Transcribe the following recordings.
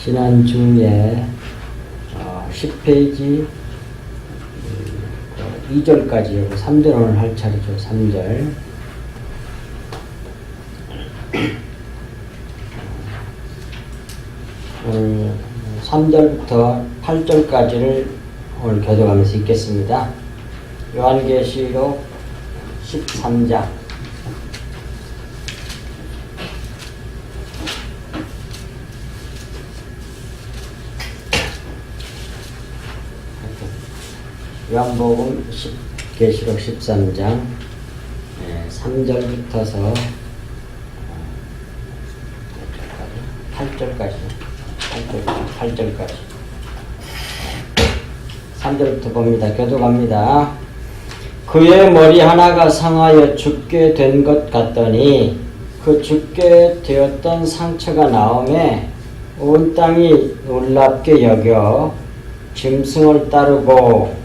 지난주에 10페이지 2절까지 3절 오늘 할 차례죠. 3절. 오늘 3절부터 8절까지를 오늘 교독하면서 읽겠습니다. 요한계시록 13장. 요한복음 계시록 13장 3절부터서 8절까지 3절부터 봅니다. 교독합니다. 그의 머리 하나가 상하여 죽게 된 것 같더니 그 죽게 되었던 상처가 나오매 온 땅이 놀랍게 여겨 짐승을 따르고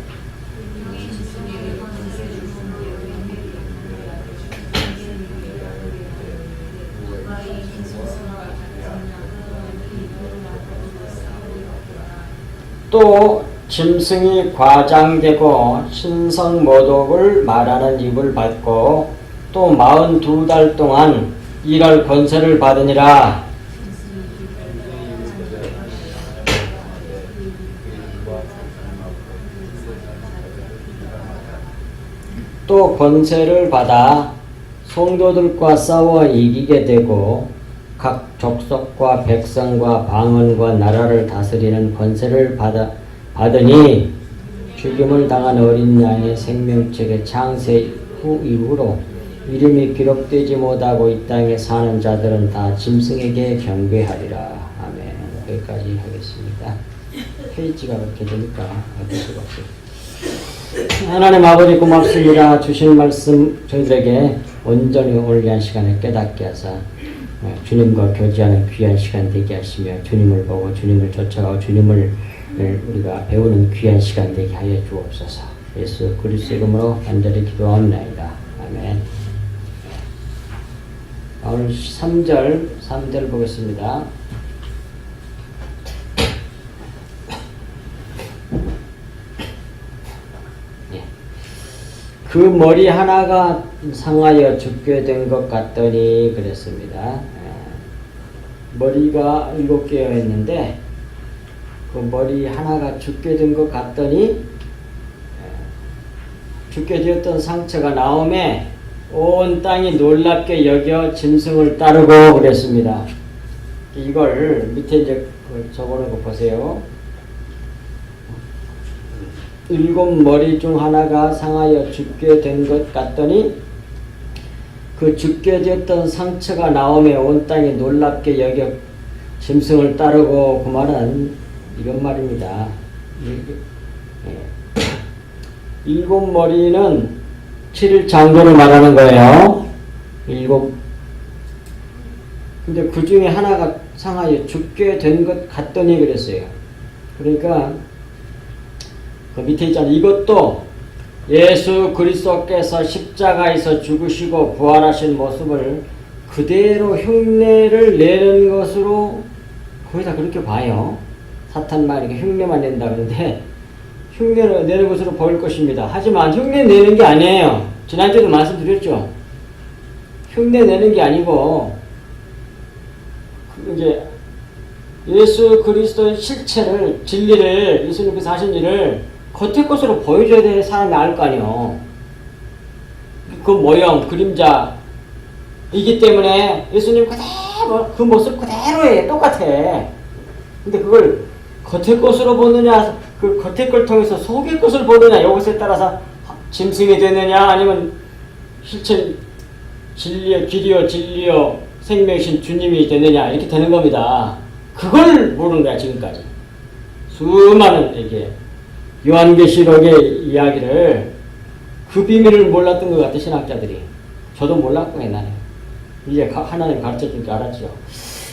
또 짐승이 과장되고 신성모독을 말하는 입을 받고 또 42달 동안 일할 권세를 받으니라. 또 권세를 받아 성도들과 싸워 이기게 되고 각 족속과 백성과 방언과 나라를 다스리는 권세를 받으니 죽임을 당한 어린 양의 생명책의 창세 후 이후로 이름이 기록되지 못하고 이 땅에 사는 자들은 다 짐승에게 경배하리라. 아멘. 여기까지 하겠습니다. 페이지가 그렇게 되니까 어쩔 수가 없어요. 하나님 아버지 고맙습니다. 주신 말씀 저희들에게 온전히 오늘 위한 시간에 깨닫게 하사 주님과 교제하는 귀한 시간 되게 하시며 주님을 보고 주님을 쫓아가고 주님을 우리가 배우는 귀한 시간 되게 하여 주옵소서. 예수 그리스도의 이름으로 간절히 기도합니다. 아멘. 오늘 3절 보겠습니다. 그 머리 하나가 상하여 죽게 된 것 같더니 그랬습니다. 머리가 7개였는데 그 머리 하나가 죽게 된 것 같더니 죽게 되었던 상처가 나오매 온 땅이 놀랍게 여겨 짐승을 따르고 그랬습니다. 이걸 밑에 이제 적어놓은 거 보세요. 7머리 중 하나가 상하여 죽게 된 것 같더니 그 죽게 되었던 상처가 나오며 온 땅이 놀랍게 여겨 짐승을 따르고 그 말은 이런 말입니다. 7머리는 7일 장도를 말하는 거예요. 7. 근데 그 중에 하나가 상하여 죽게 된 것 같더니 그랬어요. 그러니까 그 밑에 있잖아요. 이것도 예수 그리스도께서 십자가에서 죽으시고 부활하신 모습을 그대로 흉내를 내는 것으로 거의 다 그렇게 봐요. 사탄만 이렇게 흉내만 낸다 그러는데 흉내를 내는 것으로 보일 것입니다. 하지만 흉내 내는 게 아니에요. 지난주에도 말씀드렸죠. 흉내 내는 게 아니고 이제 예수 그리스도의 실체를 진리를 예수님께서 하신 일을 겉의 것으로 보여줘야 되는 사람이 알 거 아니에요. 그 모형, 그림자이기 때문에 예수님 그대로 그 모습 그대로예요. 똑같아. 근데 그걸 겉의 것으로 보느냐, 그 겉의 걸 통해서 속의 것을 보느냐, 이것에 따라서 짐승이 되느냐, 아니면 실체 진리여, 길이여, 진리여, 생명이신 주님이 되느냐, 이렇게 되는 겁니다. 그걸 모르는 거야, 지금까지. 수많은 이게 요한계시록의 이야기를 그 비밀을 몰랐던 것 같아, 신학자들이. 저도 몰랐고 옛날에. 이제 하나님 가르쳐준 줄 알았죠.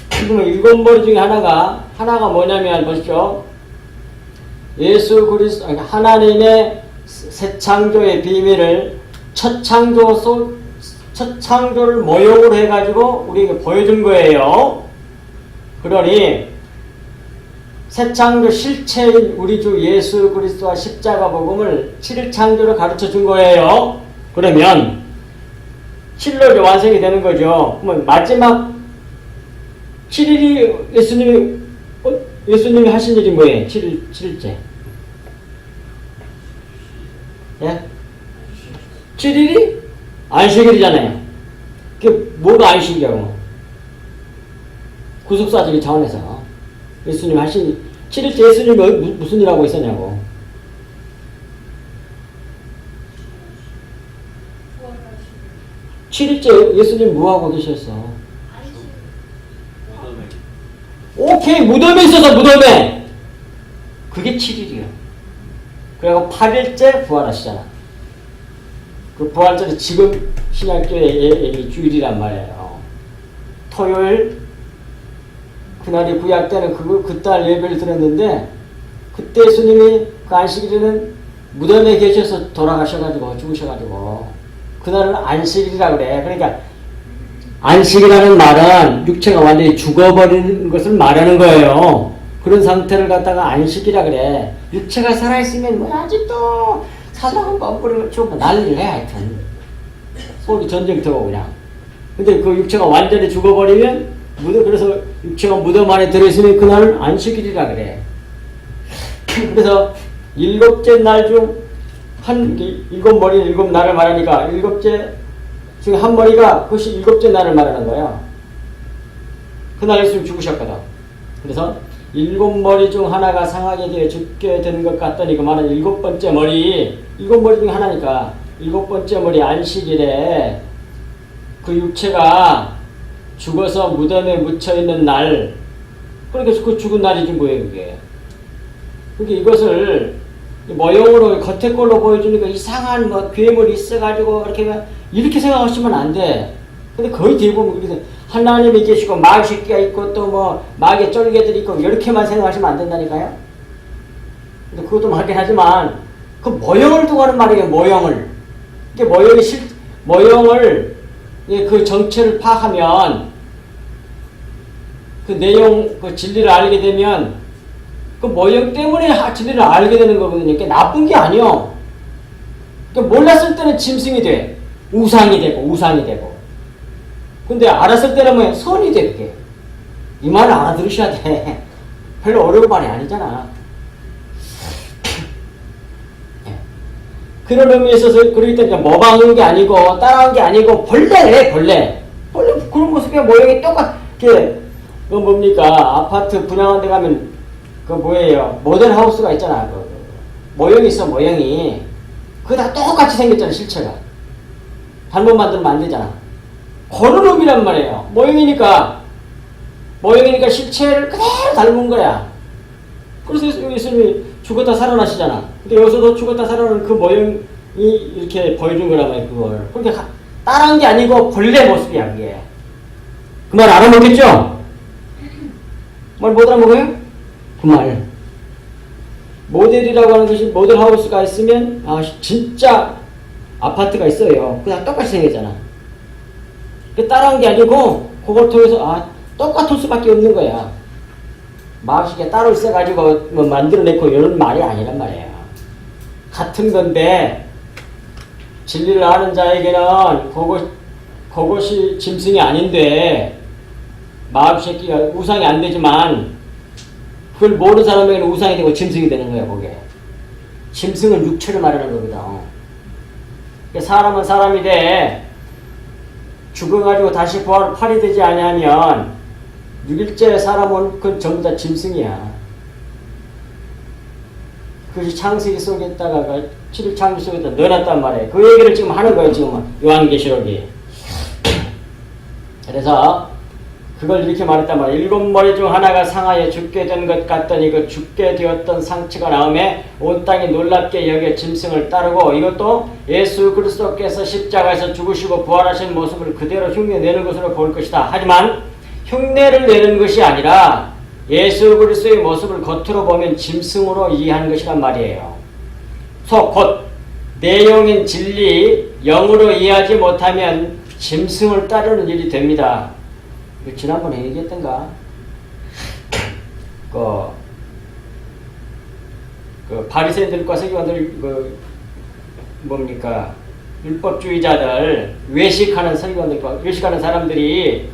그러면 7머리 중에 하나가 뭐냐면 보십시오. 예수 그리스도, 하나님의 새 창조의 비밀을 첫 창조를 모형으로 해가지고 우리에게 보여준 거예요. 그러니 새 창조 실체인 우리 주 예수 그리스도와 십자가 복음을 7일 창조로 가르쳐 준 거예요. 그러면 7일로 완성이 되는 거죠. 그러면 마지막 7일이 예수님이 하신 일이 뭐예요? 7일째. 예? 7일이 안식일이잖아요. 그게 뭐가 안식이냐고. 구속사적인 차원에서. 예수님 하신, 7일째 예수님이 무슨 일 하고 있었냐고. 칠일째 예수님 뭐 하고 계셨어? 오케이, 무덤에 있어서 무덤에! 그게 7일이요. 그리고 8일째 부활하시잖아. 그 부활절이 지금 신약교회의 주일이란 말이에요. 토요일, 그날이 구약 때는 그달 예배를 드렸는데, 그때 예수님이 그 안식일에는 무덤에 계셔서 돌아가셔가지고, 죽으셔가지고, 그날은 안식일이라 그래. 그러니까, 안식이라는 말은 육체가 완전히 죽어버리는 것을 말하는 거예요. 그런 상태를 갖다가 안식이라 그래. 육체가 살아있으면 뭐 아직도 사랑은 뻔뻔히 좀 난리를 해, 하여튼. 소리 전쟁터고 그냥. 근데 그 육체가 완전히 죽어버리면 그래서 육체가 무덤 안에 들어있으면 그날은 안식일이라 그래. 그래서 일곱째 날 중 일곱 머리 일곱 날을 말하니까 일곱째 중에 한 머리가 그것이 일곱째 날을 말하는 거야. 그날 예수님 죽으셨거든. 그래서 일곱 머리 중 하나가 상하게 되어 죽게 된 것 같더니 그 말은 일곱 번째 머리, 일곱 머리 중에 하나니까 일곱 번째 머리 안식일에 그 육체가 죽어서 무덤에 묻혀있는 날, 그러니까 그 죽은 날이지 뭐예요 그게. 그게 이것을 모형으로 겉에 걸로 보여주니까 이상한 뭐 괴물이 있어가지고 이렇게 생각하시면 안 돼. 근데 거의 대부분 그렇게 하나님이 계시고 마귀 새끼가 있고 또 뭐 마귀의 쫄개들이 있고 이렇게만 생각하시면 안 된다니까요. 근데 그것도 맞긴 하지만 그 모형을 두고 하는 말이에요. 모형을. 이게 모형을 그 정체를 파악하면 그 내용 그 진리를 알게 되면 그 모형 때문에 진리를 알게 되는 거거든요. 그게 나쁜 게 아니요. 그러니까 몰랐을 때는 짐승이 돼. 우상이 되고. 근데 알았을 때는 뭐 선이 돼, 그게. 이 말을 알아들으셔야 돼. 별로 어려운 말이 아니잖아. 그런 의미에 있어서, 그러기 때문에 모방한 게 아니고, 따라한 게 아니고, 벌레래, 벌레. 그런 모습이 모형이 똑같게, 그 뭡니까? 아파트 분양한 데 가면, 그 뭐예요? 모델하우스가 있잖아. 모형이 있어, 모형이. 그거 다 똑같이 생겼잖아, 실체가. 잘못 만들면 안 되잖아. 그런 의미란 말이에요. 모형이니까 실체를 그대로 닮은 거야. 그래서 예수님이 죽었다 살아나시잖아. 근데 여기서도 죽었다 살아나는 그 모형이 이렇게 보여준 거란 말이에요, 그걸. 그러니까 따라한 게 아니고 본래 모습이야, 그게. 그 말 알아먹겠죠? 말 못 알아먹어요? 그 말. 모델이라고 하는 것이 모델하우스가 있으면, 진짜 아파트가 있어요. 그냥 똑같이 생겼잖아. 따라한 게 아니고, 그걸 통해서, 똑같을 수밖에 없는 거야. 마음속에 따로 있어가지고, 뭐 만들어내고 이런 말이 아니란 말이에요. 같은 건데, 진리를 아는 자에게는 그것이 짐승이 아닌데, 마음새끼가 우상이 안 되지만, 그걸 모르는 사람에게는 우상이 되고 짐승이 되는 거야, 그게. 짐승은 육체를 말하는 거거든. 사람은 사람이 돼. 죽어가지고 다시 부활 팔이 되지 아니하면 6일째 사람은 그건 전부 다 짐승이야. 그것이 창세기 속에다가 7일 창조 속에다 넣어놨단 말이에요. 그 얘기를 지금 하는 거예요. 지금 요한계시록이. 그래서 그걸 이렇게 말했단 말이에요. 일곱 머리 중 하나가 상하여 죽게 된 것 같더니 그 죽게 되었던 상처가 나오매 온 땅이 놀랍게 여겨 짐승을 따르고, 이것도 예수 그리스도께서 십자가에서 죽으시고 부활하신 모습을 그대로 흉내내는 것으로 볼 것이다. 하지만 흉내를 내는 것이 아니라 예수 그리스도의 모습을 겉으로 보면 짐승으로 이해하는 것이란 말이에요. 곧 내용인 진리 영으로 이해하지 못하면 짐승을 따르는 일이 됩니다. 지난번에 얘기했던가? 그 바리새인들과 서기관들 뭡니까 율법주의자들 외식하는 서기관들과 외식하는 사람들이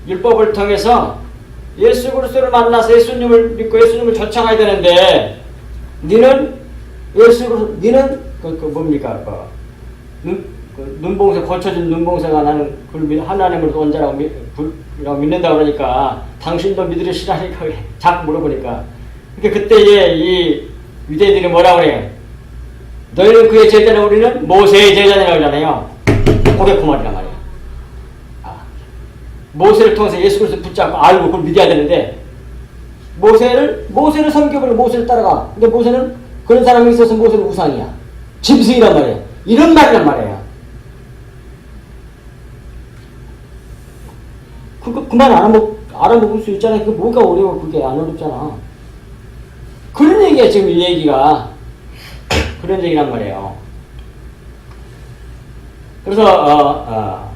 율법을 통해서 예수 그리스도를 만나서 예수님을 믿고 예수님을 쫓아가야 되는데 니는 니는 뭡니까 눈봉사 거쳐진 눈봉사가 나는 하나님을 온자라고 믿는다 그러니까 당신도 믿으시라니까 자꾸 물어보니까 그러니까 그때에 이 유대인들이 뭐라고 그래요? 너희는 그의 제자냐 우리는 모세의 제자냐고 그러잖아요. 그게 그 말이란 말이에요. 모세를 통해서 예수 그리스도 붙잡고 알고 그걸 믿어야 되는데 모세를 섬겨버리고 모세를 따라가. 근데 모세는 그런 사람이 있어서 모세는 우상이야. 짐승이란 말이에요. 이런 말이란 말이에요. 그만 알아먹을 수 있잖아요. 그게 뭐가 어려워. 그게 안 어렵잖아. 그런 얘기야 지금 이 얘기가. 그런 얘기란 말이에요. 그래서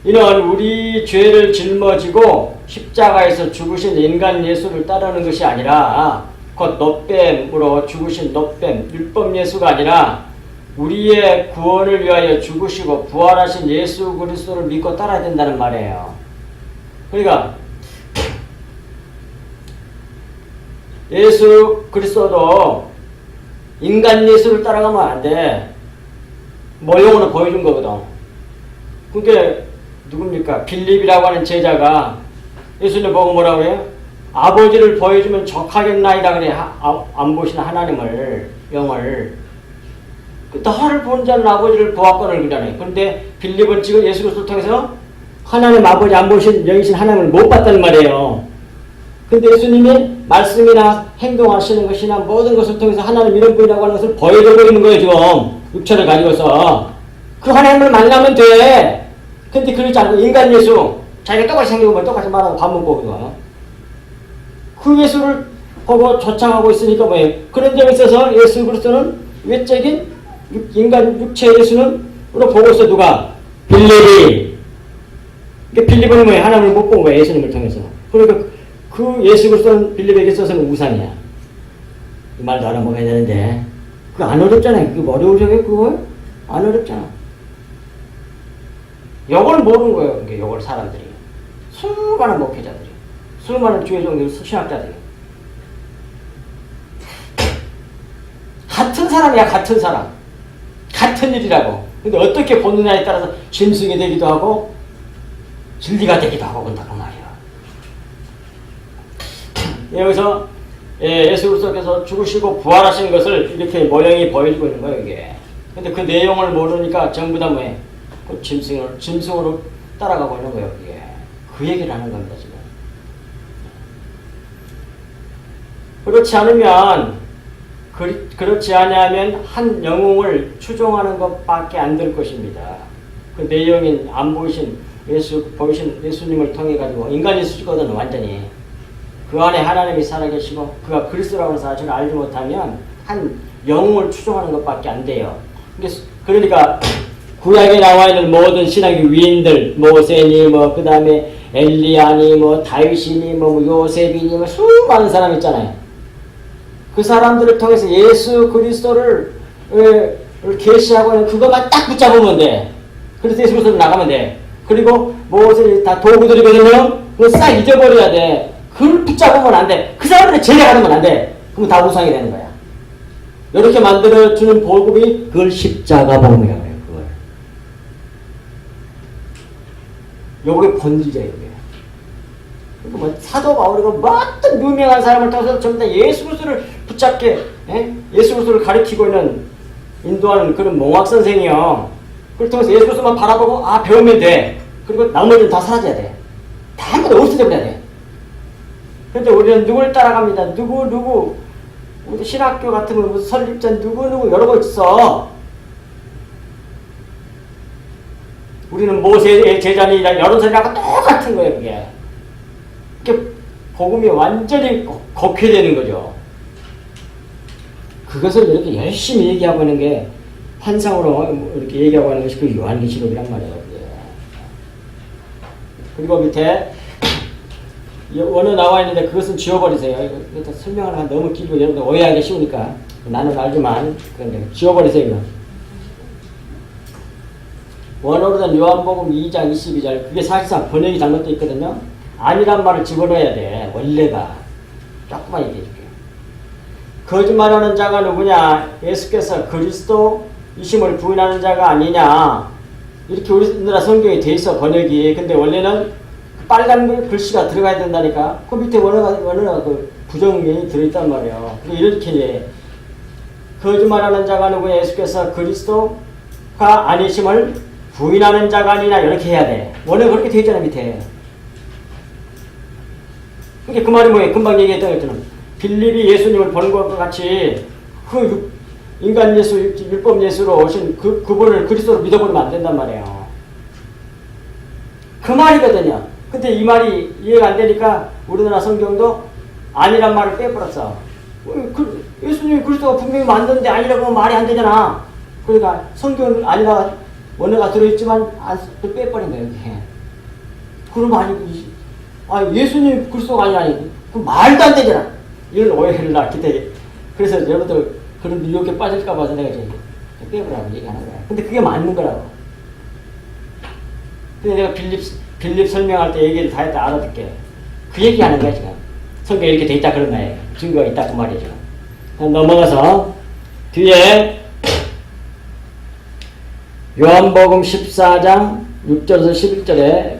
이는 우리 죄를 짊어지고 십자가에서 죽으신 인간 예수를 따르는 것이 아니라 곧 놋뱀으로 죽으신 놋뱀 율법 예수가 아니라 우리의 구원을 위하여 죽으시고 부활하신 예수 그리스도를 믿고 따라야 된다는 말이에요. 그러니까 예수 그리스도도 인간 예수를 따라가면 안 돼. 모형으로 보여준 거거든. 그게 누굽니까? 빌립이라고 하는 제자가 예수님 보고 뭐라고 해요? 아버지를 보여주면 족하겠나이다 그래. 안 보시는 하나님을, 영을. 나를 본 자는 아버지를 보았거늘 그러잖아요. 그런데 빌립은 지금 예수 그리스도를 통해서 하나님 아버지 안 보신 영이신 하나님을 못 봤다는 말이에요. 근데 예수님이 말씀이나 행동하시는 것이나 모든 것을 통해서 하나님 이런 분이라고 하는 것을 보여주고 있는 거예요. 지금 육체를 가지고서 그 하나님을 만나면 돼. 근데 그러지 않고 인간 예수 자기가 똑같이 생기고 똑같이 말하고 밥 먹고 그거 그 예수를 보고 쫓아가고 있으니까 뭐예요? 그런 점에 있어서 예수 그리스도는 외적인 인간 육체 예수는 우리 보고 있어. 누가? 빌립이. 그러니까 빌립은 뭐예요? 하나님을 못 본 거예요. 예수님을 통해서. 그러니까 그 예수 그리스도는 빌립에게 있어서는 우상이야. 이 말도 알아먹어야 되는데 그거 안 어렵잖아요. 그거 어려우셔요? 그거? 안 어렵잖아. 이걸 모르는 거예요. 그러니까 이걸 사람들이. 수많은 목회자들이. 수많은 주의 종교 신학자들이. 같은 사람이야. 같은 사람. 같은 일이라고. 근데 어떻게 보느냐에 따라서 짐승이 되기도 하고 진리가 되기도 하고 그런다 그 말이야. 여기서 예수 그리스도께서 죽으시고 부활하신 것을 이렇게 모형이 보여주고 있는 거예요. 이게. 근데 그 내용을 모르니까 전부 다 뭐예요? 그 짐승으로 따라가고 있는 거예요. 이게. 그 얘기를 하는 겁니다. 지금. 그렇지 않으면 그렇지 아니하면 한 영웅을 추종하는 것밖에 안 될 것입니다. 그 내용인 안 보이신 보이신 예수님을 통해 가지고 인간 예수거든 완전히. 그 안에 하나님이 살아계시고 그가 그리스도라고 하는 사실을 알지 못하면 한 영웅을 추종하는 것밖에 안 돼요. 그러니까 구약에 나와 있는 모든 신학의 위인들 모세니 그 다음에 엘리야니 다윗이니 요셉이니 수많은 사람 있잖아요. 그 사람들을 통해서 예수 그리스도를 계시하고 있는 그것만 딱 붙잡으면 돼. 그래서 예수 그리스도로 나가면 돼. 그리고 모세 다 도구들이거든요. 그거 싹 잊어버려야 돼. 그걸 붙잡으면 안 돼. 그 사람들이 제약하면 안 돼. 그럼 다 우상이 되는 거야. 이렇게 만들어주는 복음이 그걸 십자가 복음이라고 해요. 그걸. 요게 본질이에요. 그러니까 사도 바울이고 어떤 유명한 사람을 통해서 전부 다 예수 그리스도를 붙잡게 예수 그리스도를 가르치고 있는 인도하는 그런 몽학 선생이요. 그걸 통해서 예수 그리스도만 바라보고 배우면 돼. 그리고 나머지는 다 사라져야 돼. 다 한번도 없어져버려야 돼. 그런데 우리는 누굴 따라갑니다. 누구 우리 신학교 같으면 무슨 설립자 누구 여러 거 있어. 우리는 모세의 제자니 여러 사람하고 똑같은 거예요. 그게. 그게 복음이 완전히 곡해되는 거죠. 그것을 이렇게 열심히 얘기하고 있는 게 환상으로 이렇게 얘기하고 하는 것이 그 요한계시록이란 말이에요. 그리고 밑에 원어 나와 있는데 그것은 지워버리세요. 이거 설명을 하면 너무 길고 여러분들 오해하기 쉬우니까 나는 알지만 그런데 지워버리세요. 이거. 원어로는 요한복음 2장 22절 그게 사실상 번역이 잘못되어 있거든요. 아니란 말을 집어넣어야 돼. 원래가. 조금만 얘기해줄게요. 거짓말하는 자가 누구냐? 예수께서 그리스도이심을 부인하는 자가 아니냐? 이렇게 우리나라 성경에 돼 있어 번역이. 근데 원래는 빨간 글씨가 들어가야 된다니까. 그 밑에 원어가 그 부정이 들어있단 말이에요. 이렇게 거짓말하는 자가 누구냐? 예수께서 그리스도가 아니심을 부인하는 자가 아니냐? 이렇게 해야 돼. 원래 그렇게 돼 있잖아 밑에. 그러니까 그 말이 뭐예요? 금방 얘기했던 것처럼 빌립이 예수님을 보는 것과 같이 그 인간 예수, 율법 예수로 오신 그분을 그리스도로 믿어버리면 안 된단 말이에요. 그 말이거든요. 근데 이 말이 이해가 안 되니까 우리나라 성경도 아니란 말을 빼버렸어. 예수님이 그리스도가 분명히 만드는데 아니라고 하면 말이 안 되잖아. 그러니까 성경은 아니라 원어가 들어있지만 빼버린 거예요. 그러면 예수님 그리스도가 아니라니. 그럼 말도 안 되잖아. 이런 오해를 낳기 때문에. 그래서 여러분들 그런 유혹에 빠질까 봐서 내가 이제 빼보라고 얘기하는 거야. 근데 그게 맞는 거라고. 근데 내가 빌립 설명할 때 얘기를 다 했다 알아듣게. 그 얘기하는 거야 지금. 성경에 이렇게 돼 있다 그런 거예요. 증거가 있다 그 말이죠. 넘어가서 뒤에 요한복음 14장 6절에서 11절에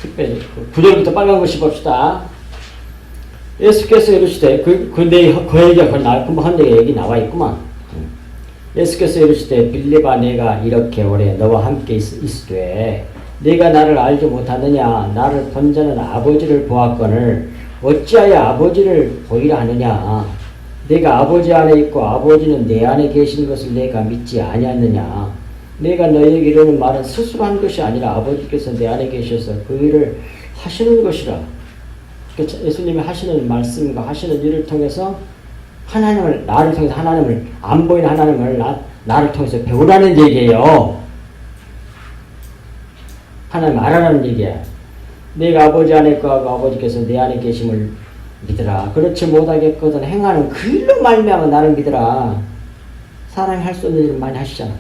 특별히 9절부터 빨간 글씨 봅시다. 예수께서 이르시되 그 얘기가 금방 한 얘기 나와 있구만. 예수께서 이르시되 빌립아 내가 이렇게 오래 너와 함께 있으되 네가 나를 알지 못하느냐? 나를 본 자는 아버지를 보았거늘 어찌하여 아버지를 보이라 하느냐? 내가 아버지 안에 있고 아버지는 내 안에 계신 것을 내가 믿지 아니하느냐? 내가 너희에게 이르는 말은 스스로 한 것이 아니라 아버지께서 내 안에 계셔서 그 일을 하시는 것이라. 예수님이 하시는 말씀과 하시는 일을 통해서 나를 통해서 하나님을, 안 보이는 하나님을 나를 통해서 배우라는 얘기예요. 하나님 알아라는 얘기야. 내가 아버지 안에 있고 아버지께서 내 안에 계심을 믿으라. 그렇지 못하겠거든 행하는 그 일로 말미암아 나를 믿으라. 사람이 할 수 없는 일을 많이 하시잖아.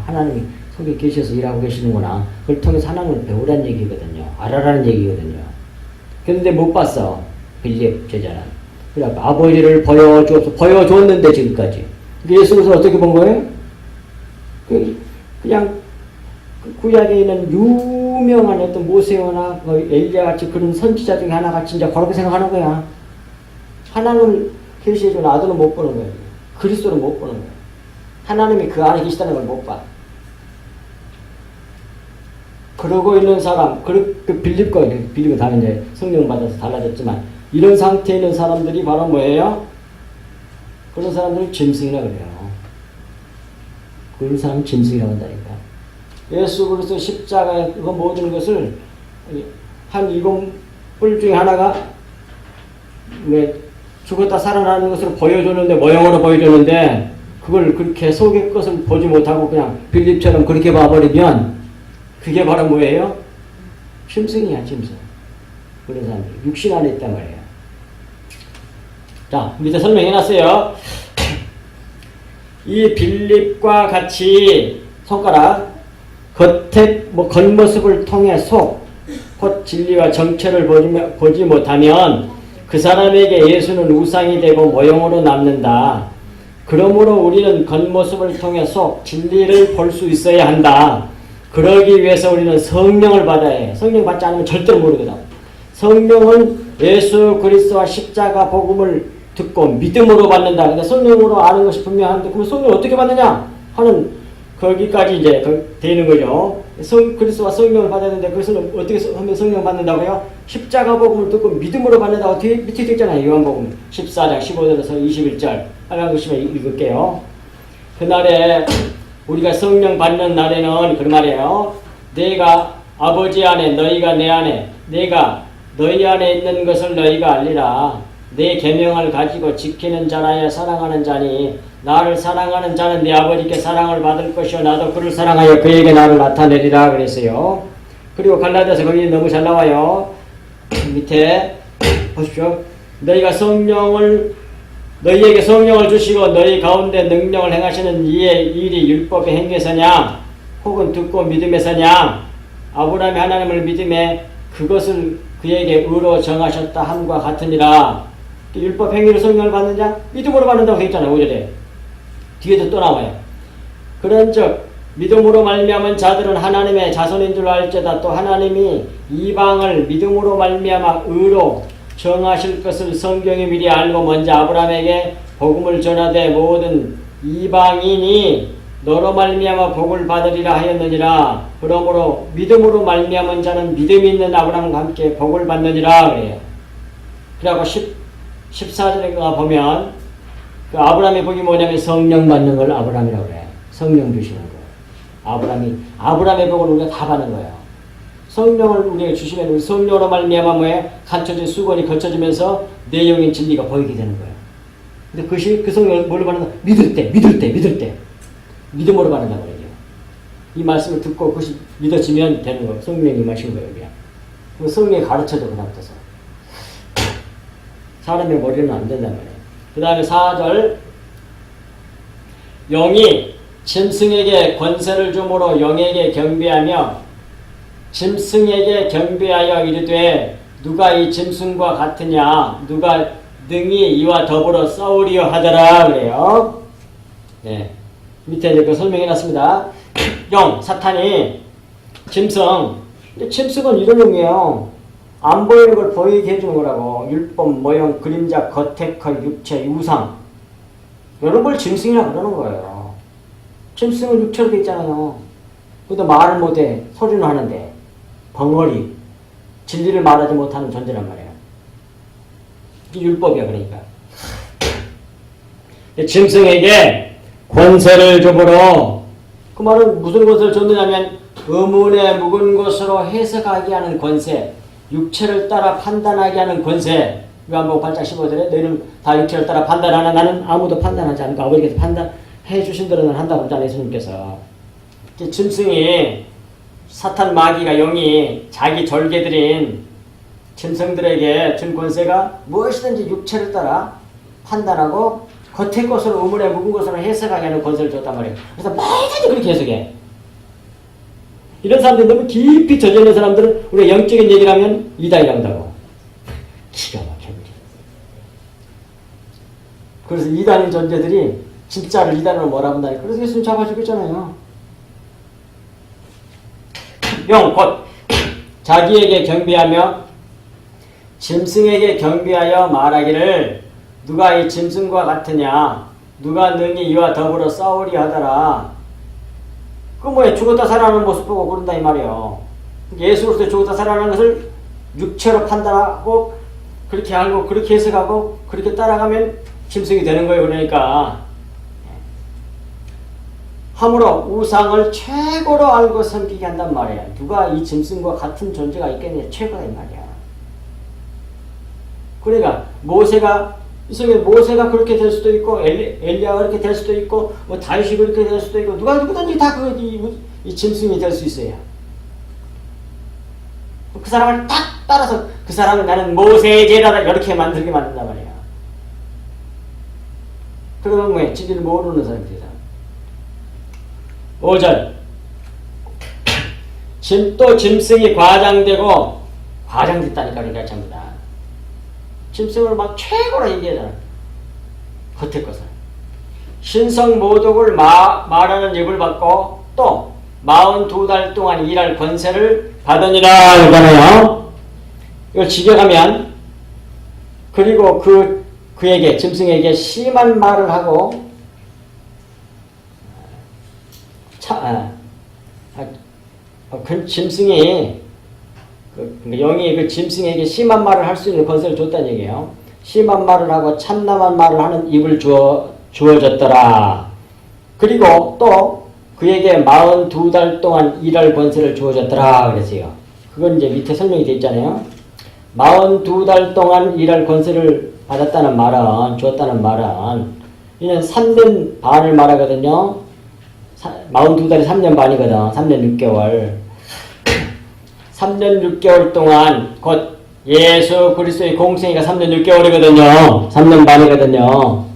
하나님이 속에 계셔서 일하고 계시는구나. 그걸 통해서 하나님을 배우라는 얘기거든요. 알아라는 얘기거든요. 그런데 못 봤어. 빌립 제자는. 그래 아버지를 보여줬는데 지금까지. 예수님은 어떻게 본 거예요? 그냥 구약에 있는 유명한 어떤 모세오나 엘리야 같이 그런 선지자 중에 하나같이 이제 그렇게 생각하는 거야. 하나님을 계시해준 아들은 못 보는 거예요. 그리스도는 못 보는 거예요. 하나님이 그 안에 계시다는 걸 못 봐. 그러고 있는 사람, 빌립은 다른 이제 성령 받아서 달라졌지만, 이런 상태에 있는 사람들이 바로 뭐예요? 그런 사람들은 짐승이라 그래요. 그런 사람은 짐승이라고 한다니까. 예수 그리스도 십자가의 그 모든 것을 한 일곱 뿔 중에 하나가 왜 죽었다 살아나는 것을 보여줬는데, 모형으로 보여줬는데, 그걸 그렇게 속의 것을 보지 못하고 그냥 빌립처럼 그렇게 봐버리면 그게 바로 뭐예요? 짐승이야, 짐승. 그런 사람들 육신 안에 있단 말이에요. 자, 밑에 설명해놨어요. 이 빌립과 같이 손가락 겉에 겉모습을 통해 속 곧 진리와 정체를 보지 못하면 그 사람에게 예수는 우상이 되고 모형으로 남는다. 그러므로 우리는 겉모습을 통해 속 진리를 볼 수 있어야 한다. 그러기 위해서 우리는 성령을 받아야 해. 성령 받지 않으면 절대로 모르거든. 성령은 예수 그리스도와 십자가 복음을 듣고 믿음으로 받는다. 근데 성령으로 아는 것이 분명한데 그럼 성령을 어떻게 받느냐 하는 거기까지 이제 되는 거죠. 그리스도와 성령을 받아야 되는데 그래서 어떻게 하면 성령을 받는다고요? 십자가 복음을 듣고 믿음으로 받는다고 뒤에 밑에 있잖아요. 요한복음 14장 15절에서 21절 빨간 글씨만 읽을게요. 그날에 우리가 성령 받는 날에는 그 말이에요. 내가 아버지 안에 너희가 내 안에 내가 너희 안에 있는 것을 너희가 알리라. 내 계명을 가지고 지키는 자라야 사랑하는 자니 나를 사랑하는 자는 내 아버지께 사랑을 받을 것이요 나도 그를 사랑하여 그에게 나를 나타내리라 그랬어요. 그리고 갈라디아서 거기 너무 잘 나와요. 밑에 보십시오. 너희에게 성령을 주시고 너희 가운데 능력을 행하시는 이의 일이 율법의 행위에서냐 혹은 듣고 믿음에서냐 아브라함이 하나님을 믿음에 그것을 그에게 의로 정하셨다 함과 같으니라. 율법 행위로 성령을 받느냐? 믿음으로 받는다고 되어 있잖아요. 5절에. 뒤에도 또 나와요. 그런즉 믿음으로 말미암은 자들은 하나님의 자손인 줄 알지어다. 또 하나님이 이방을 믿음으로 말미암아 의로 정하실 것을 성경이 미리 알고 먼저 아브라함에게 복음을 전하되 모든 이방인이 너로 말미암아 복을 받으리라 하였느니라. 그러므로 믿음으로 말미암은 자는 믿음이 있는 아브라함과 함께 복을 받느니라 그래요. 그리고 14절에 보면 그 아브라함의 복이 뭐냐면 성령 받는 걸 아브라함이라고 그래요. 성령 주시는 거예요. 아브라함의 복을 우리가 다 받는 거예요. 성령을 우리에게 주시면 우리 성령으로 말미암아 뭐에 감춰진 수건이 거쳐지면서 내용인 진리가 보이게 되는 거예요. 근데 그 성령을 뭘로 받는다? 믿을 때. 믿음으로 받는다고 그래요. 이 말씀을 듣고 그것이 믿어지면 되는 거예요. 성령이 임하신 거예요. 그 성령이 가르쳐줘 그다음부터. 사람의 머리는 안 된단 말이에요. 그 다음에 4절 영이 짐승에게 권세를 주므로 영에게 경배하며 짐승에게 경배하여 이르되 누가 이 짐승과 같으냐 누가 능히 이와 더불어 싸우리여 하더라 그래요. 네. 밑에 이렇게 설명해놨습니다. 영, 사탄이 짐승. 짐승은 이런 의미예요. 안 보이는 걸 보이게 해주는 거라고. 율법, 모형, 그림자, 거택허, 육체, 우상. 이런 걸 짐승이라고 그러는 거예요. 짐승은 육체로 돼 있잖아요. 그래도 말을 못해. 소리는 하는데. 벙어리. 진리를 말하지 못하는 존재란 말이에요. 이게 율법이야, 그러니까. 짐승에게 권세를 주므로 그 말은 무슨 권세를 줬느냐면 의문에 묵은 것으로 해석하게 하는 권세, 육체를 따라 판단하게 하는 권세. 요한복음 8장 15절에 너희는 다 육체를 따라 판단하나 나는 아무도 판단하지 않고 아버지께서 판단해 주신 대로 는 한다고 하잖아요. 예수님께서. 짐승이 사탄 마귀가 영이 자기 절개들인 짐승들에게 준 권세가 무엇이든지 육체를 따라 판단하고 겉의 것으로 의문에 묵은 것으로 해석하게 하는 권세를 줬단 말이에요. 그래서 뭐든지 그렇게 해석해. 이런 사람들이 너무 깊이 젖어 있는 사람들은 우리가 영적인 얘기를 하면 이단이라고 한다고. 기가 막혀. 그래서 이단인 존재들이 진짜를 이단으로 몰아본다니까. 그래서 예수님 잡아주고 있잖아요. 영, 곧 자기에게 경배하며 짐승에게 경배하여 말하기를 누가 이 짐승과 같으냐 누가 능히 이와 더불어 싸우리 하더라. 그 뭐야 죽었다 살아나는 모습 보고 그런다 이 말이에요. 예수로서 죽었다 살아나는 것을 육체로 판단하고 그렇게 알고 그렇게 해석하고 그렇게 따라가면 짐승이 되는 거예요. 그러니까 함으로 우상을 최고로 알고 섬기게 한단 말이야. 누가 이 짐승과 같은 존재가 있겠냐. 최고다 이 말이야. 그러니까 모세가 그렇게 될 수도 있고 엘리야가 그렇게 될 수도 있고 뭐 다윗이 그렇게 될 수도 있고 누구든지 다 이 짐승이 될 수 있어요. 그 사람을 딱 따라서 그 사람을 나는 모세의 제자다 이렇게 만들게 만든단 말이야. 그러면 뭐해? 진리를 모르는 사람이 되잖아. 5절 또 짐승이 과장됐다니까 그러니까 전부 다. 짐승을 막 최고로 얘기하잖아. 겉의 것을. 신성 모독을 말하는 입을 받고 또 42달 동안 일할 권세를 받으니라 그러잖아요. 이걸 직역하면 그리고 그에게 짐승에게 심한 말을 하고 그 짐승이 영이 그 짐승에게 심한 말을 할 수 있는 권세를 줬다는 얘기예요. 심한 말을 하고 참남한 말을 하는 입을 주어졌더라. 그리고 또 그에게 42달 동안 일할 권세를 주어졌더라 그랬어요. 그건 이제 밑에 설명이 되어 있잖아요. 42달 동안 일할 권세를 받았다는 말은, 주었다는 말은 이는 3년 반을 말하거든요. 42달이 3년 반이거든. 3년 6개월. 3년 6개월 동안 곧 예수 그리스도의 공생애가 3년 6개월이거든요. 3년 반이거든요.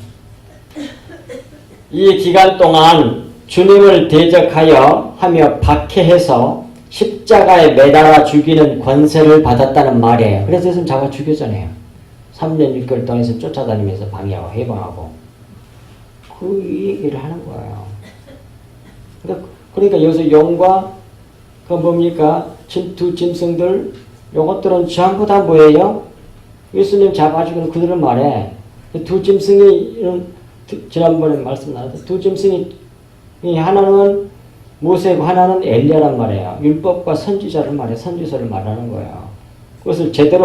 이 기간 동안 주님을 대적하여 하며 박해해서 십자가에 매달아 죽이는 권세를 받았다는 말이에요. 그래서 예수님 잡아 죽였잖아요. 3년 6개월 동안 쫓아다니면서 방해하고 해방하고 그 얘기를 하는 거예요. 그러니까 여기서 용과 그 뭡니까? 두 짐승들 요것들은 전부 다 뭐예요? 예수님 잡아 죽이는 그들은 말해. 두 짐승이 지난번에 말씀 나왔던 두 짐승이 하나는 모세고 하나는 엘리야란 말이에요. 율법과 선지자를 말해 선지서를 말하는 거예요. 그것을 제대로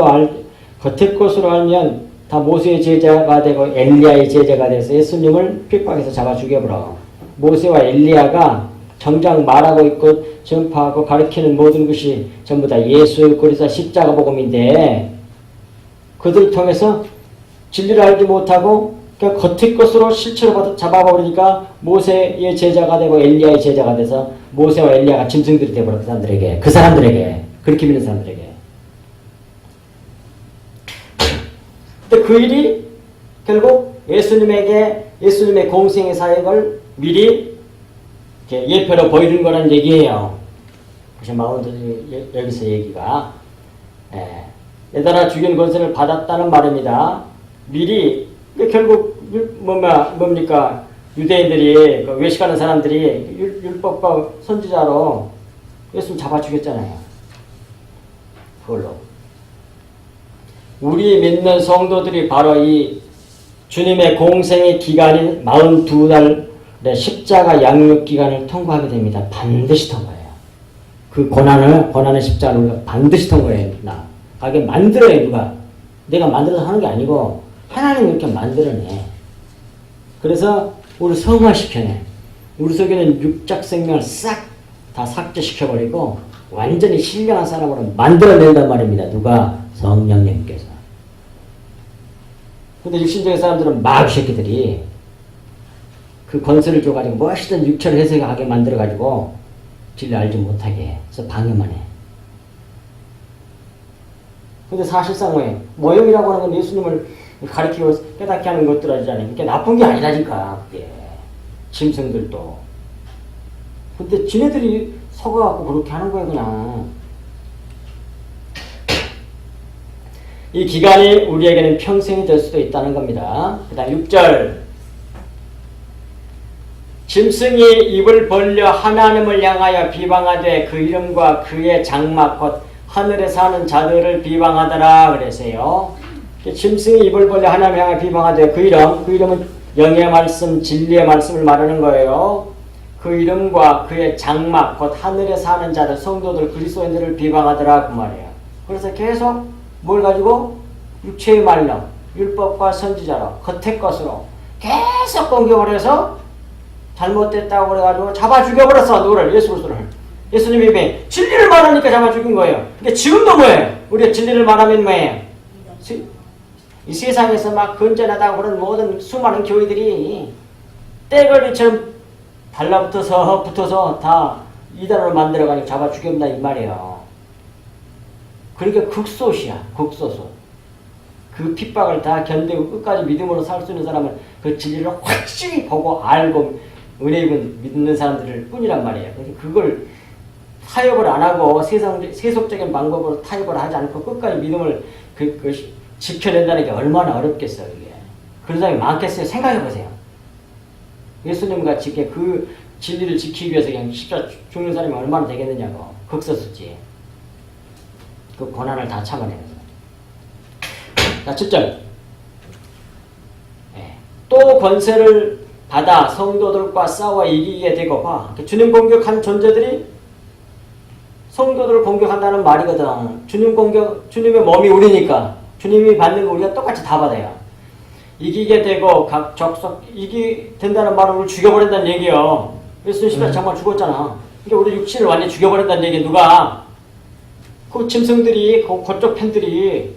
겉의 것으로 알면 다 모세의 제자가 되고 엘리야의 제자가 돼서 예수님을 핍박해서 잡아 죽여버려. 모세와 엘리야가 정작 말하고 있고 전파하고 가르치는 모든 것이 전부 다 예수 그리스도 십자가 복음인데 그들을 통해서 진리를 알지 못하고 그냥 겉의 것으로 실체로 잡아버리니까 모세의 제자가 되고 엘리야의 제자가 돼서 모세와 엘리야가 짐승들이 되어버려. 그 사람들에게 그렇게 믿는 사람들에게. 근데 그 일이 결국 예수님의 공생의 사역을 미리 예표로 보이는 거라는 얘기예요. 그래서 마운드 여기서 얘기가 매달아 죽인 권세를 받았다는 말입니다. 미리 결국 뭡니까 유대인들이 외식하는 사람들이 율법과 선지자로 예수님 잡아 죽였잖아요. 그걸로 우리 믿는 성도들이 바로 이 주님의 공생의 기간인 42달의 십자가 양육 기간을 통과하게 됩니다. 반드시 통과해요. 그 고난의 십자가를 우리가 반드시 통과해야 나. 이게 만들어요, 누가. 내가 만들어서 하는 게 아니고 하나님이 이렇게 만들어내. 그래서 우리 성화시켜내. 우리 속에는 육적 생명을 싹 다 삭제시켜버리고 완전히 신령한 사람으로 만들어낸단 말입니다. 누가? 성령님께서. 근데 육신적인 사람들은 마귀 새끼들이 그 권세를 줘가지고 무엇이든 육체를 해석하게 만들어가지고 진리 알지 못하게 해서 방해만 해. 근데 사실상 왜 모형이라고 하는 건 예수님을 가르치고 깨닫게 하는 것들이잖아요. 그게 나쁜 게 아니라니까. 그게 짐승들도. 근데 지네들이 속아갖고 그렇게 하는 거예요 그냥. 이 기간이 우리에게는 평생이 될 수도 있다는 겁니다. 그 다음 6절 짐승이 입을 벌려 하나님을 향하여 비방하되 그 이름과 그의 장막 곧 하늘에 사는 자들을 비방하더라 그랬어요. 짐승이 입을 벌려 하나님을 향하여 비방하되 그 이름은 영의 말씀 진리의 말씀을 말하는 거예요. 그 이름과 그의 장막 곧 하늘에 사는 자들 성도들 그리스도인들을 비방하더라 그 말이에요. 그래서 계속 뭘 가지고? 육체의 말로 율법과 선지자로 겉의 것으로 계속 공격을 해서 잘못됐다고 그래가지고 잡아 죽여버렸어. 누구를? 예수 그리스도를. 예수님이 진리를 말하니까 잡아 죽인 거예요. 근데 지금도 뭐예요? 우리가 진리를 말하면 뭐예요? 이 세상에서 막 건전하다고 그런 모든 수많은 교회들이 떼거리처럼 달라붙어서 다 이단으로 만들어가지고 잡아 죽였다 이 말이에요. 그러니까 극소시야. 극소수. 그 핍박을 다 견디고 끝까지 믿음으로 살 수 있는 사람은 그 진리를 확실히 보고 알고 은혜 입은 믿는 사람들을 뿐이란 말이에요. 그걸 타협을 안 하고 세속적인 방법으로 타협을 하지 않고 끝까지 믿음을 지켜낸다는 게 얼마나 어렵겠어요. 이게. 그런 사람이 많겠어요. 생각해보세요. 예수님 같이 그 진리를 지키기 위해서 그냥 십자가 죽는 사람이 얼마나 되겠느냐고. 극소수지. 그 고난을 다 참아내면서. 자, 7절. 또 권세를 받아 성도들과 싸워 이기게 되고 봐. 주님 공격한 존재들이 성도들을 공격한다는 말이거든. 주님의 몸이 우리니까 주님이 받는 거 우리가 똑같이 다 받아요. 이기게 되고 각 적석 된다는 말은 우리를 죽여버린다는 얘기예요. 예수님 십자가 정말 죽었잖아. 그러니까 우리 육신을 완전히 죽여버린다는 얘기. 누가? 그 짐승들이 그쪽 팬들이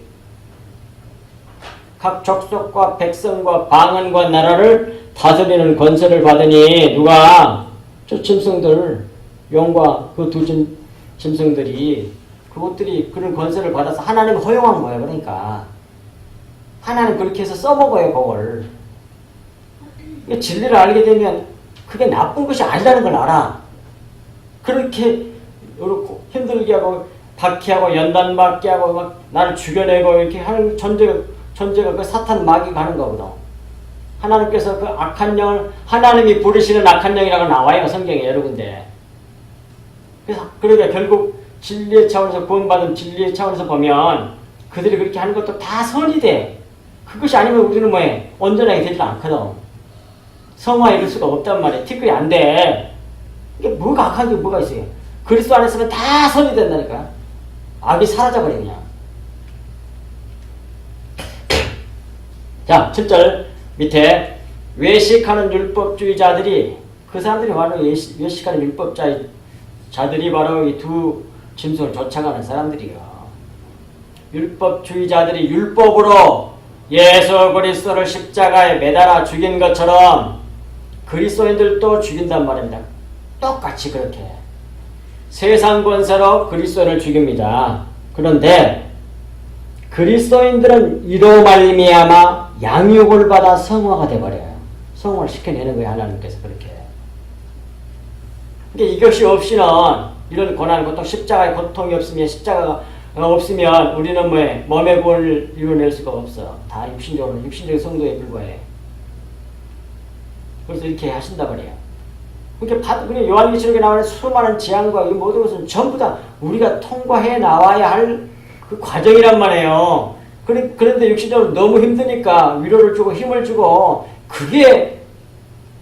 각 족속과 백성과 방언과 나라를 다스리는 권세를 받으니 누가? 저 짐승들 용과 그 두 짐승들이 그것들이 그런 권세를 받아서 하나님 허용한 거예요. 그러니까 하나님 그렇게 해서 써먹어요. 그걸. 진리를 알게 되면 그게 나쁜 것이 아니라는 걸 알아. 그렇게 힘들게 하고 박해하고 연단받게 하고 막 나를 죽여내고 이렇게 하는 존재가 그 사탄 마귀 가는 거거든. 하나님께서 그 악한 영을 하나님이 부르시는 악한 영이라고 나와요. 성경에 여러 군데. 그래서 그러니까 결국 진리의 차원에서 구원받은 진리의 차원에서 보면 그들이 그렇게 하는 것도 다 선이 돼. 그것이 아니면 우리는 뭐해? 온전하게 되지 않거든. 성화에 이룰 수가 없단 말이야. 티끌이 안 돼. 이게 뭐가 악한 게 뭐가 있어요? 그리스도 안에 있으면 다 선이 된다니까. 악이 사라져버려 그냥. 자, 7절 밑에 외식하는 율법주의자들이 그 사람들이 바로 외식하는 율법자들이 바로 이 두 짐승을 쫓아가는 사람들이요. 율법주의자들이 율법으로 예수 그리스도를 십자가에 매달아 죽인 것처럼 그리스도인들도 죽인단 말입니다. 똑같이 그렇게 세상 권세로 그리스도인을 죽입니다. 그런데 그리스도인들은 이로 말미암아 양육을 받아 성화가 돼버려요. 성화를 시켜내는 거예요. 하나님께서 그렇게. 그러니까 이것이 없이는 이런 고난, 고통, 십자가의 고통이 없으면 십자가가 없으면 우리는 몸의 구원을 이루어낼 수가 없어. 다 육신적인 성도에 불과해. 그래서 이렇게 하신다 그래요. 그러니까 요한계시록에 나오는 수많은 재앙과 이 모든 것은 전부 다 우리가 통과해 나와야 할 그 과정이란 말이에요. 그런데 육신적으로 너무 힘드니까 위로를 주고 힘을 주고 그게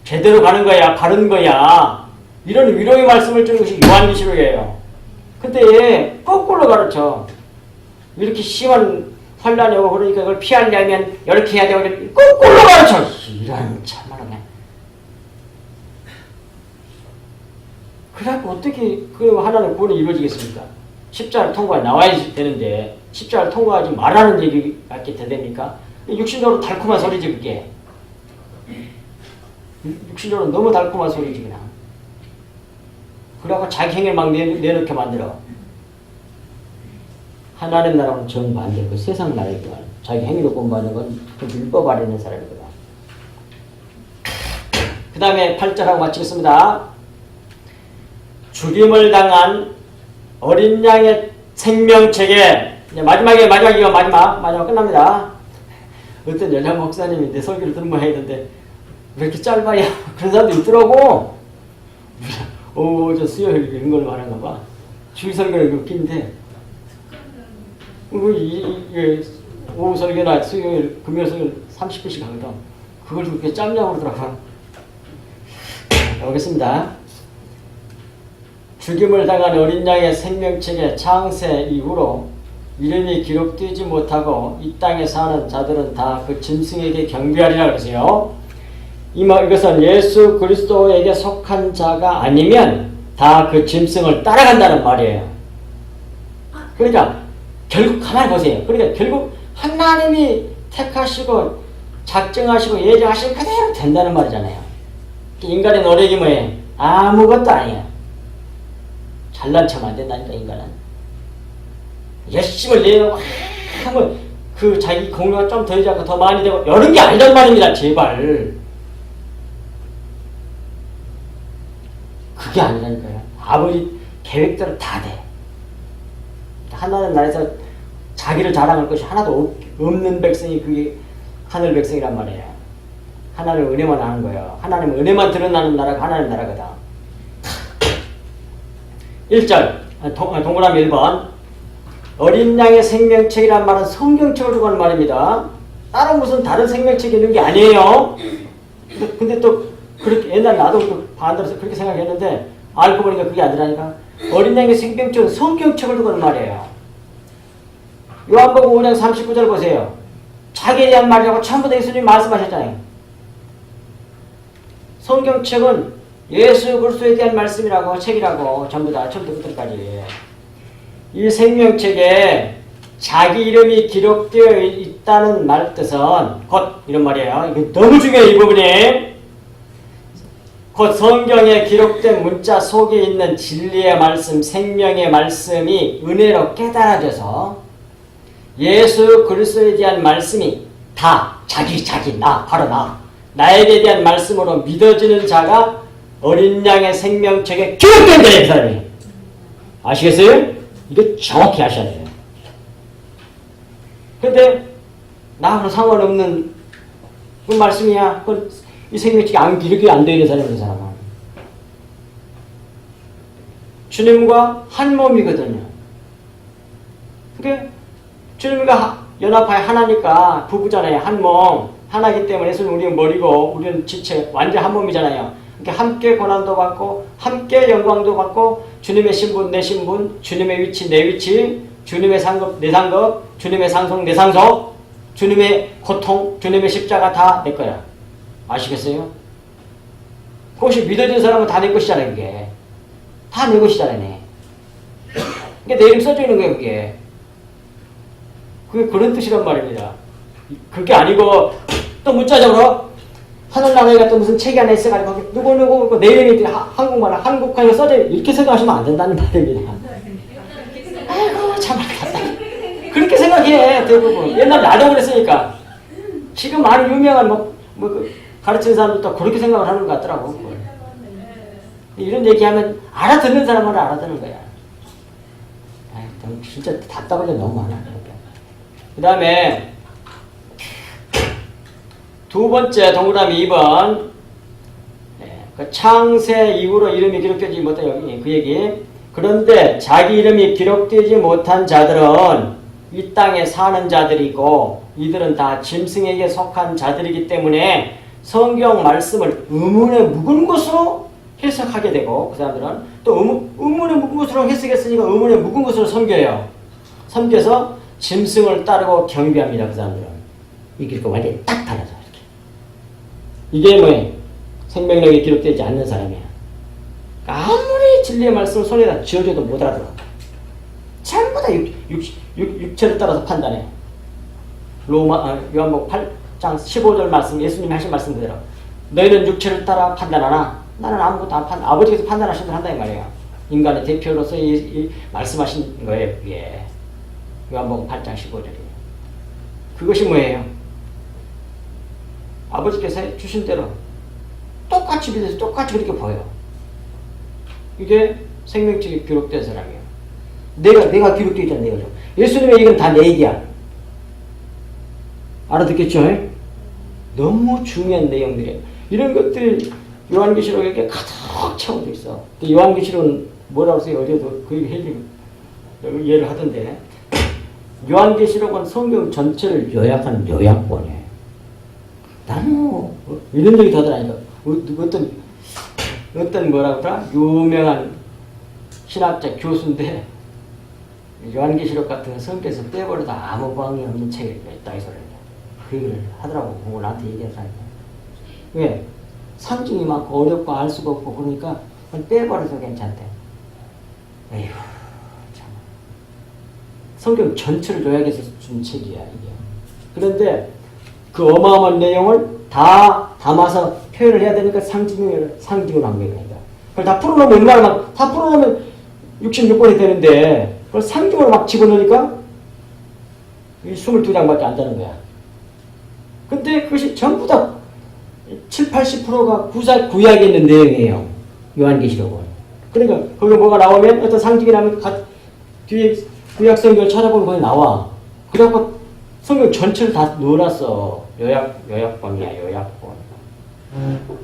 제대로 가는 거야, 바른 거야. 이런 위로의 말씀을 주는 것이 요한계시록이에요. 근데 거꾸로 가르쳐. 이렇게 심한 환란이 오고 그러니까 그걸 피하려면 이렇게 해야 되고 거꾸로 가르쳐. 이런 참말하네. 그래갖고 어떻게 그 하나님 구원이 이루어지겠습니까? 십자가를 통과해 나와야 되는데 십자가를 통과하지 말라는 얘기밖에 됩니까? 육신적으로 달콤한 소리지 그게. 육신적으로 너무 달콤한 소리지 그냥. 그래갖고 자기 행위를 막 내놓게 만들어. 하나님 나라는 정반대. 그 세상 나라이거든. 자기 행위로 공부하는 건 그 율법 아래 있는 사람이거든. 그 다음에 8절하고 마치겠습니다. 죽임을 당한 어린 양의 생명책에 마지막 끝납니다. 어떤 여자 목사님이 내 설교를 들으면 해야 되는데 왜 이렇게 짧아요? 그런 사람도 있더라고. 저 수요일 이런 걸 말하는 거 봐. 주일 설교는 웃긴데 오후 설교나 수요일, 금요일 설교 30분씩 하거든. 그걸 그렇게 짧냐고 그러더라고. 보겠습니다. 죽임을 당한 어린 양의 생명책의 창세 이후로 이름이 기록되지 못하고 이 땅에 사는 자들은 다 그 짐승에게 경배하리라 그러세요. 이것은 예수 그리스도에게 속한 자가 아니면 다 그 짐승을 따라간다는 말이에요. 그러니까 결국 가만히 보세요. 그러니까 결국 하나님이 택하시고 작정하시고 예정하시고 그대로 된다는 말이잖아요. 인간의 노력이 뭐예요? 아무것도 아니에요. 잘난 척 안 된다니까 인간은. 열심을 내고 하면 그 자기 공로가 좀 더 되지 더 많이 되고 이런 게 아니란 말입니다. 제발. 그게 아니라니까요. 아버지 계획대로 다 돼. 하나님 나라에서 자기를 자랑할 것이 하나도 없는 백성이 그게 하늘 백성이란 말이에요. 하나님 은혜만 아는 거예요. 하나님 은혜만 드러나는 나라가 하나님 나라거든. 1절 동그라미 1번 어린 양의 생명책이란 말은 성경책을 두고 하는 말입니다. 다른 무슨 다른 생명책이 있는 게 아니에요. 근데 또 그렇게 옛날에 나도 반대로 그렇게 생각했는데 알고 보니까 그게 아니라니까. 어린 양의 생명책은 성경책을 두고 하는 말이에요. 요한복음 5장 39절 보세요. 자기에 대한 말이라고 전부 다 예수님이 말씀하셨잖아요. 성경책은 예수 그리스도에 대한 말씀이라고 책이라고 전부 다 처음부터 끝까지. 이 생명책에 자기 이름이 기록되어 있다는 말 뜻은 곧 이런 말이에요. 이거 너무 중요해요. 이 부분이. 곧 성경에 기록된 문자 속에 있는 진리의 말씀, 생명의 말씀이 은혜로 깨달아져서 예수 그리스도에 대한 말씀이 다 자기 나 바로 나에게 대한 말씀으로 믿어지는 자가 어린 양의 생명책에 기록된 거예요. 그 사람이. 아시겠어요? 이거 정확히 아셔야 돼요. 근데 나하고 상관없는 그 말씀이야. 이 생명책이 기록이 안 되어 있는 사람이 그 사람은. 주님과 한 몸이거든요. 그게 주님과 연합하여 하나니까 부부잖아요. 한 몸. 하나이기 때문에 예수는 우리는 머리고 우리는 지체 완전 한 몸이잖아요. 그러니까 함께 고난도 받고 함께 영광도 받고 주님의 신분 내 신분, 주님의 위치 내 위치, 주님의 상급 내 상급, 주님의 상속 내 상속, 주님의 고통, 주님의 십자가 다 내 거야. 아시겠어요? 그것이 믿어진 사람은 다 내 것이잖아요. 그게. 다 내 것이잖아요. 그게 내 이름 써져 있는 거예요. 그게 그런 뜻이란 말입니다. 그게 아니고 또 문자적으로 하늘 나라가 또 무슨 책이 하나 있어가지고 거기 누구 내 이름이 한국말 한국화에 써져 이렇게 생각하시면 안 된다는 말입니다. 아이고 참 그렇게 생각해 대부분. 옛날 나도 그랬으니까. 지금 많은 유명한 가르치는 사람들도 그렇게 생각을 하는 것 같더라고. 이런 얘기하면 알아듣는 사람은 알아듣는 거야. 진짜 답답한 게 너무 많아. 그 다음에 두 번째 동그라미 2번 그 창세 이후로 이름이 기록되지 못한 여기 그 얘기. 그런데 자기 이름이 기록되지 못한 자들은 이 땅에 사는 자들이고 이들은 다 짐승에게 속한 자들이기 때문에 성경 말씀을 의문에 묵은 것으로 해석하게 되고 그 사람들은 또 의문에 묵은 것으로 해석했으니까 의문에 묵은 것으로 섬겨요. 섬겨서 짐승을 따르고 경배합니다. 그 사람들은. 이게 완전히 딱 달라져. 이게 뭐예요? 생명력이 기록되지 않는 사람이야. 아무리 진리의 말씀을 손에다 쥐어줘도 못 알아들어. 전부 다 육체를 따라서 판단해. 요한복음 8장 15절 말씀, 예수님이 하신 말씀 그대로. 너희는 육체를 따라 판단하나 나는 아무것도 안 판단. 아버지께서 판단하신 대로 한다 이 말이에요. 인간의 대표로서 이 말씀하신 거예요. 그게. 요한복음 8장 15절이에요. 그것이 뭐예요? 아버지께서 주신 대로 똑같이 믿어서 똑같이 그렇게 보여. 이게 생명책에 기록된 사람이에요. 내가 기록되어 있잖아. 내가. 예수님의 얘기는 다 내 얘기야. 알아듣겠죠? 너무 중요한 내용들이에요. 이런 것들이 요한계시록에 가득 채워져 있어. 요한계시록은 뭐라고 써요? 어제도 그 얘기 예를 하던데 요한계시록은 성경 전체를 요약하는 요약본이에요. 나는 이런 얘기 하더라니까. 어떤 뭐라고 하더라? 유명한 신학자 교수인데 요한계시록 같은 거 성경에서 빼버려도 아무 방이 없는 책이 있다 이 소리야. 그 얘기를 하더라고. 그거 나한테 얘기하더라니까. 왜? 상징이 많고 어렵고 알 수가 없고 그러니까 빼버려도 괜찮대. 에휴 참. 성경 전체를 요약해서 준 책이야 이게. 그런데 그 어마어마한 내용을 다 담아서 표현을 해야 되니까 상징으로 한 거예요. 그러니까. 그걸 다 풀어놓으면 얼마나 다 풀어놓으면 66권이 되는데 그걸 상징으로 막 집어넣으니까 22장밖에 안 되는 거야. 근데 그것이 전부 다 7, 80%가 구약에 있는 내용이에요. 요한계시록은. 그러니까 거기 뭐가 나오면 어떤 상징이 나오면 뒤에 구약 성경을 찾아보면 거기 나와. 그래갖고 성경 전체를 다 넣어놨어. 요약본이야, 요약본.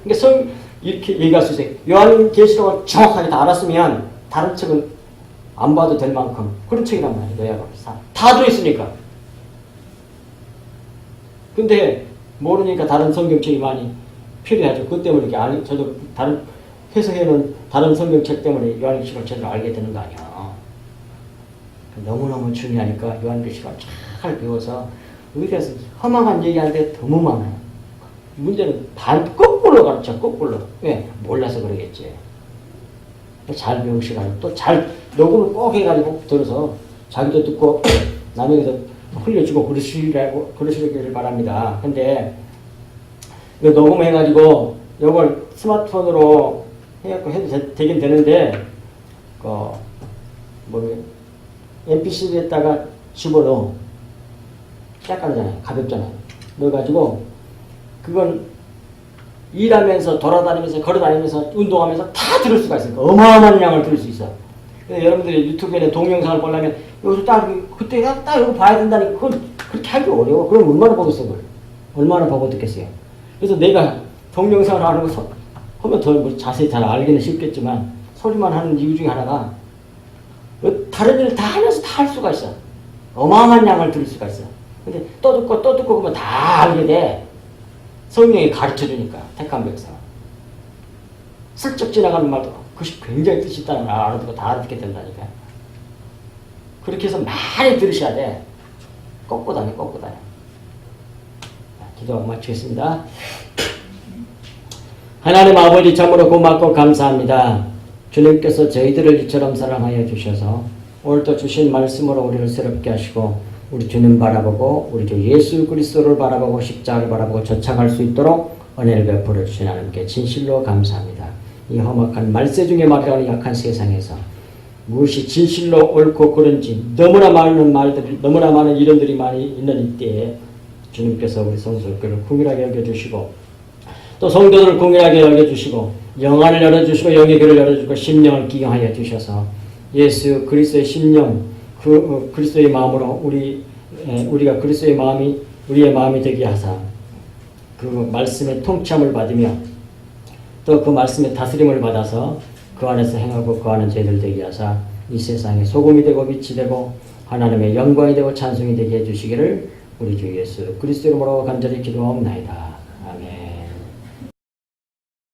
그러니까 이렇게 얘기할 수 있어요. 요한계시록을 정확하게 다 알았으면 다른 책은 안 봐도 될 만큼 그런 책이란 말이에요. 요약을. 다 들어있으니까. 근데 모르니까 다른 성경책이 많이 필요하죠. 그것 때문에 이렇게 저도 다른 해석해놓은 다른 성경책 때문에 요한계시록을 제대로 알게 되는 거 아니야. 너무너무 중요하니까 요한계시록을 잘 배워서 여기서 허망한 얘기하는데 너무 많아요. 문제는 거꾸로 가르쳐. 거꾸로. 왜? 몰라서 그러겠지. 잘 배우시라고 또 잘 녹음을 꼭 해가지고 들어서 자기도 듣고 남에게도 흘려주고 그러시기를 바랍니다. 근데 이거 녹음해가지고 이걸 스마트폰으로 해갖고 해도 되긴 되는데, MP3에다가 집어넣어. 짝깔잖아요. 가볍잖아요. 넣어가지고, 그건 일하면서, 돌아다니면서, 걸어다니면서, 운동하면서 다 들을 수가 있어요. 어마어마한 양을 들을 수 있어. 근데 여러분들이 유튜브에 동영상을 보려면, 여기서 그때 딱 이거 봐야 된다니까, 그건 그렇게 하기 어려워. 그럼 얼마나 보겠어, 그걸. 얼마나 보고 듣겠어요. 그래서 내가 동영상을 하는 거 하면 더 자세히 잘 알기는 쉽겠지만, 소리만 하는 이유 중에 하나가, 다른 일을 다 하면서 다 할 수가 있어. 어마어마한 양을 들을 수가 있어. 근데 또 듣고 보면 다 알게 돼. 성령이 가르쳐 주니까, 택한 백성. 슬쩍 지나가는 말도 그것이 굉장히 뜻이 있다는 걸 알아듣고 다 알아듣게 된다니까. 그렇게 해서 많이 들으셔야 돼. 꺾고 다녀. 기도 마치겠습니다. 하나님 아버지 참으로 고맙고 감사합니다. 주님께서 저희들을 이처럼 사랑하여 주셔서 오늘도 주신 말씀으로 우리를 새롭게 하시고 우리 주님 바라보고 우리 주 예수 그리스도를 바라보고 십자가를 바라보고 쫓아갈 수 있도록 은혜를 베풀어 주신 하나님께 진실로 감사합니다. 이 험악한 말세 중에 말이라는 약한 세상에서 무엇이 진실로 옳고 그른지 너무나 많은 말들이 너무나 많은 이론들이 많이 있는 이때에 주님께서 우리 성도들을 긍휼하게 여겨주시고 또 성도들을 긍휼하게 여겨주시고 영안을 열어주시고 영의 귀를 열어주시고 심령을 기경하여 주셔서 예수 그리스도의 심령 그리스도의 마음으로 우리가 그리스도의 마음이 우리의 마음이 되게 하사 그 말씀의 통참을 받으며 또 그 말씀의 다스림을 받아서 그 안에서 행하고 그 안에 저희들 되게 하사 이 세상에 소금이 되고 빛이 되고 하나님의 영광이 되고 찬송이 되게 해주시기를 우리 주 예수 그리스도 이름으로 간절히 기도하옵나이다.